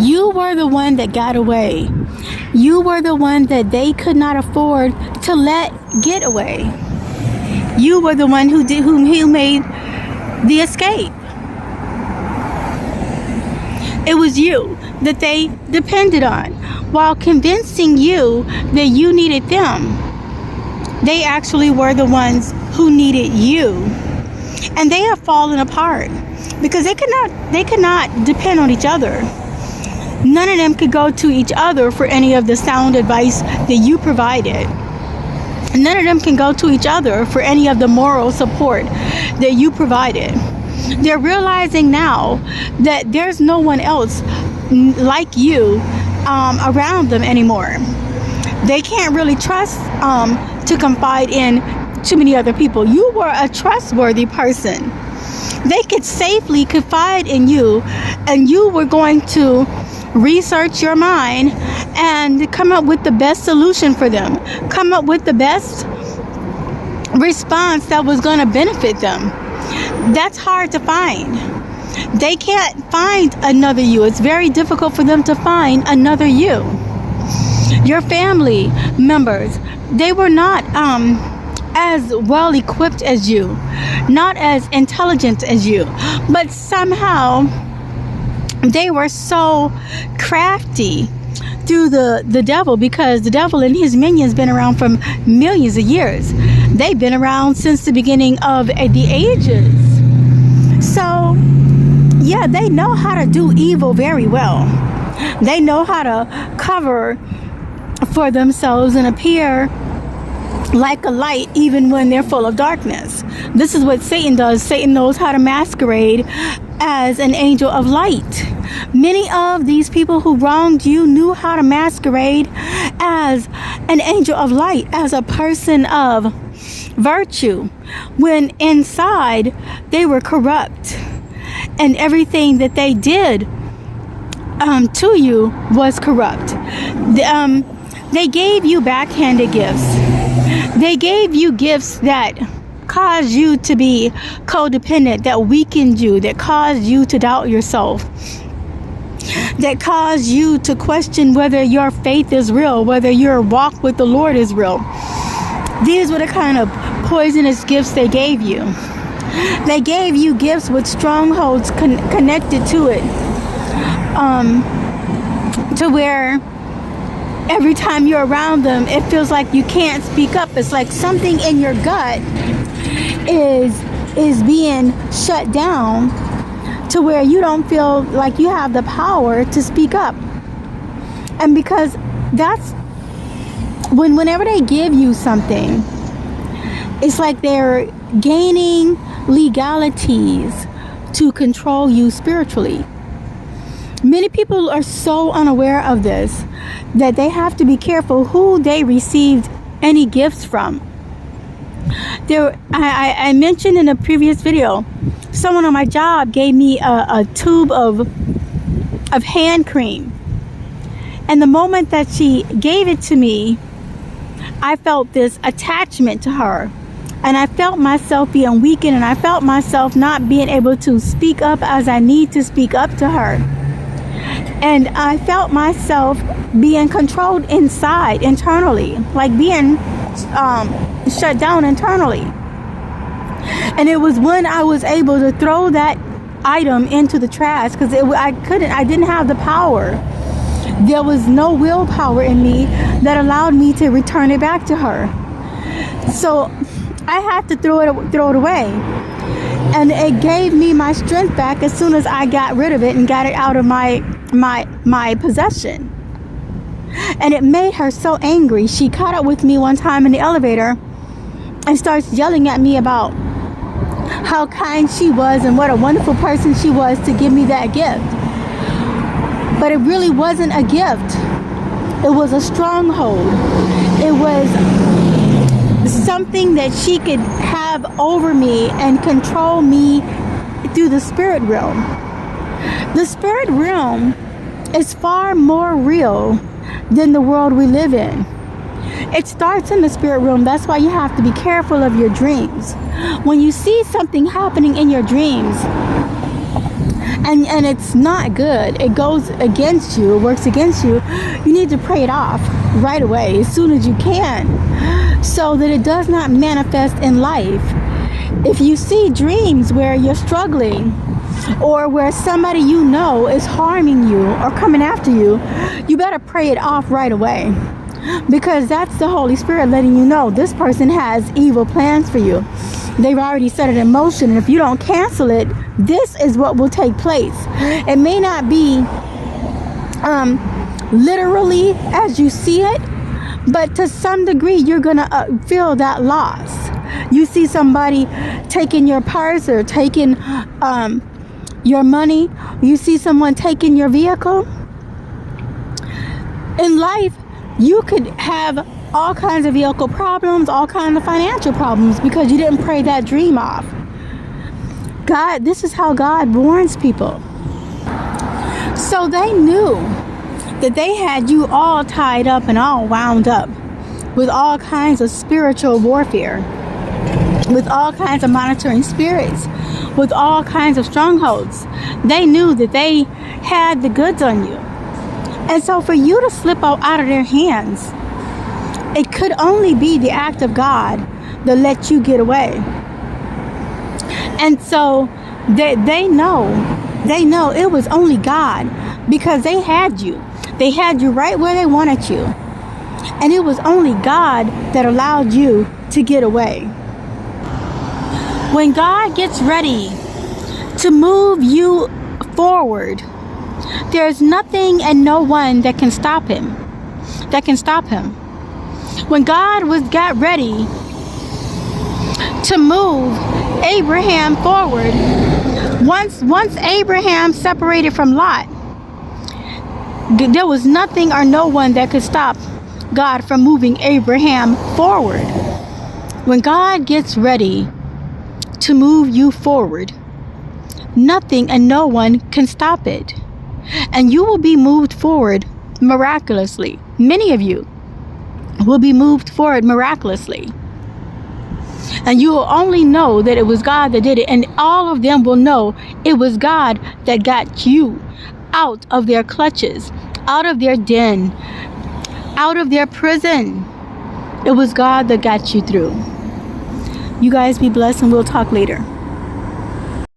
You were the one that got away. You were the one that they could not afford to let get away. You were the one who made the escape. It was you that they depended on, while convincing you that you needed them. They actually were the ones who needed you. And they have fallen apart because they could not depend on each other. None of them could go to each other for any of the sound advice that you provided. None of them can go to each other for any of the moral support that you provided. They're realizing now that there's no one else like you around them anymore. They can't really trust to confide in too many other people. You were a trustworthy person. They could safely confide in you, and you were going to research your mind and come up with the best solution for them. Come up with the best response that was going to benefit them. That's hard to find. They can't find another you. It's very difficult for them to find another you. Your family members, they were not as well equipped as you, not as intelligent as you, but somehow they were so crafty through the devil, because the devil and his minions been around for millions of years. They've been around since the beginning of the ages. So yeah, they know how to do evil very well. They know how to cover for themselves and appear like a light even when they're full of darkness. This is what Satan does. Satan knows how to masquerade as an angel of light. Many of these people who wronged you knew how to masquerade as an angel of light, as a person of virtue, when inside they were corrupt, and everything that they did to you was corrupt. They gave you backhanded gifts. They gave you gifts that caused you to be codependent, that weakened you, that caused you to doubt yourself, that caused you to question whether your faith is real, whether your walk with the Lord is real. These were the kind of poisonous gifts they gave you. They gave you gifts with strongholds connected to it, to where every time you're around them, it feels like you can't speak up. It's like something in your gut is being shut down, to where you don't feel like you have the power to speak up. And because that's whenever they give you something, it's like they're gaining legalities to control you spiritually. Many people are so unaware of this that they have to be careful who they received any gifts from. I mentioned in a previous video, someone on my job gave me a tube of hand cream. And the moment that she gave it to me, I felt this attachment to her. And I felt myself being weakened, and I felt myself not being able to speak up as I need to speak up to her. And I felt myself being controlled inside, internally, like being shut down internally. And it was when I was able to throw that item into the trash, because I didn't have the power. There was no willpower in me that allowed me to return it back to her. So I had to throw it away. And it gave me my strength back as soon as I got rid of it and got it out of my possession. And it made her so angry. She caught up with me one time in the elevator and starts yelling at me about how kind she was and what a wonderful person she was to give me that gift. But it really wasn't a gift. It was a stronghold. It was something that she could have over me and control me through the spirit realm. The spirit realm is far more real than the world we live in. It starts in the spirit realm. That's why you have to be careful of your dreams. When you see something happening in your dreams, and it's not good. It goes against you, it works against you. You need to pray it off right away, as soon as you can, so that it does not manifest in life. If you see dreams where you're struggling, or where somebody you know is harming you or coming after you, you better pray it off right away, because that's the Holy Spirit letting you know this person has evil plans for you. They've already set it in motion, and if you don't cancel it, this is what will take place. It may not be literally as you see it, but to some degree you're gonna feel that loss. You see somebody taking your purse or taking your money. You see someone taking your vehicle. In life, you could have all kinds of vehicle problems, all kinds of financial problems, because you didn't pray that dream off. God, this is how God warns people. So they knew that they had you all tied up and all wound up with all kinds of spiritual warfare, with all kinds of monitoring spirits, with all kinds of strongholds. They knew that they had the goods on you. And so for you to slip out of their hands, it could only be the act of God that let you get away. And so they know it was only God, because they had you. They had you right where they wanted you. And it was only God that allowed you to get away. When God gets ready to move you forward, there's nothing and no one that can stop him. When God got ready to move Abraham forward, once Abraham separated from Lot, there was nothing or no one that could stop God from moving Abraham forward. When God gets ready to move you forward, nothing and no one can stop it. And you will be moved forward miraculously. Many of you will be moved forward miraculously. And you will only know that it was God that did it. And all of them will know it was God that got you out of their clutches, out of their den, out of their prison. It was God that got you through. You guys be blessed, and we'll talk later.